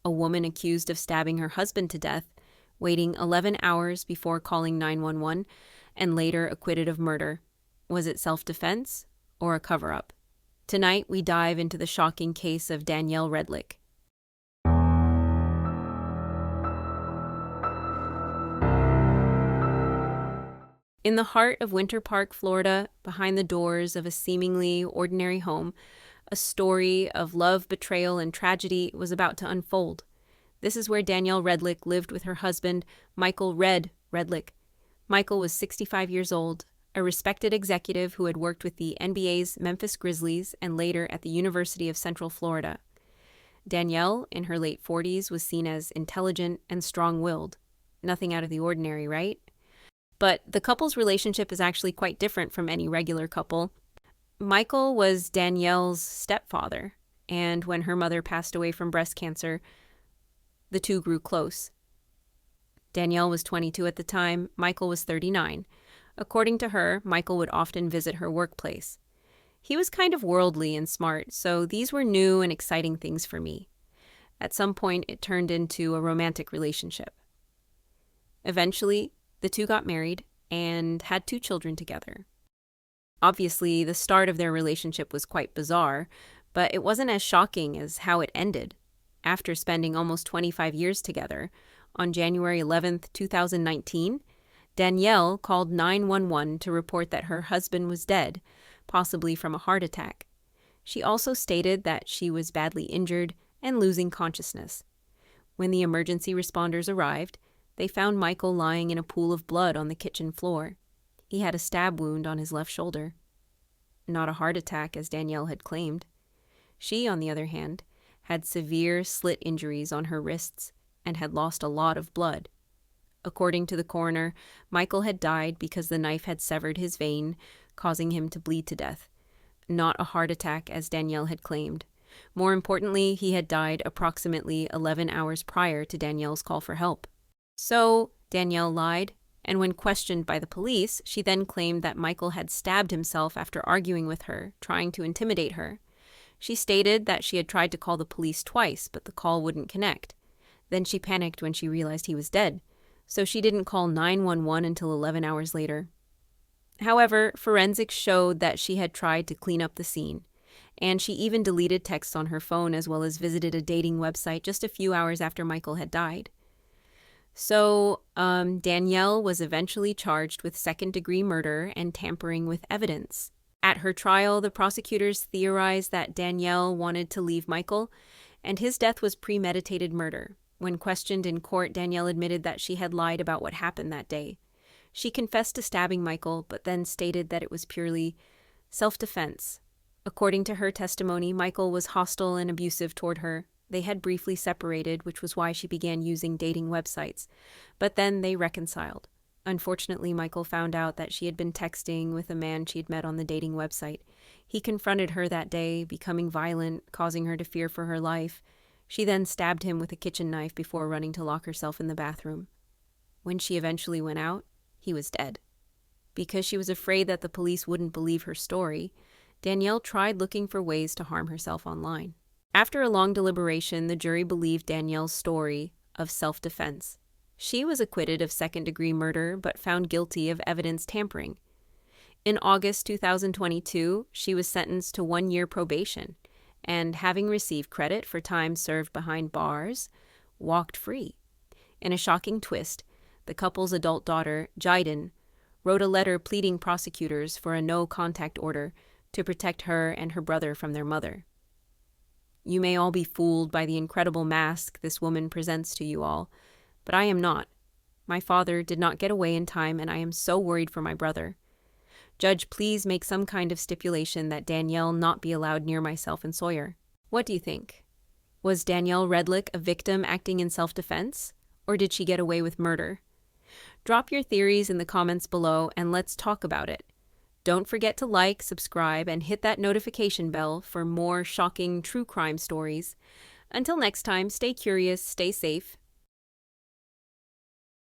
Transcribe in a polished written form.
a woman accused of stabbing her husband to death, waiting 11 hours before calling 911, and later acquitted of murder. Was it self-defense or a cover-up? Tonight, we dive into the shocking case of Danielle Redlick. In the heart of Winter Park, Florida, behind the doors of a seemingly ordinary home, a story of love, betrayal, and tragedy was about to unfold. This is where Danielle Redlick lived with her husband, Michael Redlick. Michael was 65 years old, a respected executive who had worked with the NBA's Memphis Grizzlies and later at the University of Central Florida. Danielle, in her late 40s, was seen as intelligent and strong-willed. Nothing out of the ordinary, right? But the couple's relationship is actually quite different from any regular couple. Michael was Danielle's stepfather, and when her mother passed away from breast cancer, the two grew close. Danielle was 22 at the time, Michael was 39. According to her, Michael would often visit her workplace. He was kind of worldly and smart, so these were new and exciting things for me. At some point, it turned into a romantic relationship. Eventually, the two got married and had 2 children together. Obviously, the start of their relationship was quite bizarre, but it wasn't as shocking as how it ended. After spending almost 25 years together, on January 11th, 2019, Danielle called 911 to report that her husband was dead, possibly from a heart attack. She also stated that she was badly injured and losing consciousness. When the emergency responders arrived, they found Michael lying in a pool of blood on the kitchen floor. He had a stab wound on his left shoulder. Not a heart attack, as Danielle had claimed. She, on the other hand, had severe slit injuries on her wrists and had lost a lot of blood. According to the coroner, Michael had died because the knife had severed his vein, causing him to bleed to death. Not a heart attack, as Danielle had claimed. More importantly, he had died approximately 11 hours prior to Danielle's call for help. So, Danielle lied, and when questioned by the police, she then claimed that Michael had stabbed himself after arguing with her, trying to intimidate her. She stated that she had tried to call the police twice, but the call wouldn't connect. Then she panicked when she realized he was dead, so she didn't call 911 until 11 hours later. However, forensics showed that she had tried to clean up the scene, and she even deleted texts on her phone as well as visited a dating website just a few hours after Michael had died. So, Danielle was eventually charged with second-degree murder and tampering with evidence. At her trial, the prosecutors theorized that Danielle wanted to leave Michael, and his death was premeditated murder. When questioned in court, Danielle admitted that she had lied about what happened that day. She confessed to stabbing Michael, but then stated that it was purely self-defense. According to her testimony, Michael was hostile and abusive toward her. They had briefly separated, which was why she began using dating websites. But then they reconciled. Unfortunately, Michael found out that she had been texting with a man she had met on the dating website. He confronted her that day, becoming violent, causing her to fear for her life. She then stabbed him with a kitchen knife before running to lock herself in the bathroom. When she eventually went out, he was dead. Because she was afraid that the police wouldn't believe her story, Danielle tried looking for ways to harm herself online. After a long deliberation, the jury believed Danielle's story of self-defense. She was acquitted of second-degree murder, but found guilty of evidence tampering. In August 2022, she was sentenced to 1-year probation, and having received credit for time served behind bars, walked free. In a shocking twist, the couple's adult daughter, Jayden, wrote a letter pleading prosecutors for a no-contact order to protect her and her brother from their mother. You may all be fooled by the incredible mask this woman presents to you all, but I am not. My father did not get away in time, and I am so worried for my brother. Judge, please make some kind of stipulation that Danielle not be allowed near myself and Sawyer. What do you think? Was Danielle Redlick a victim acting in self-defense, or did she get away with murder? Drop your theories in the comments below and let's talk about it. Don't forget to like, subscribe, and hit that notification bell for more shocking true crime stories. Until next time, stay curious, stay safe,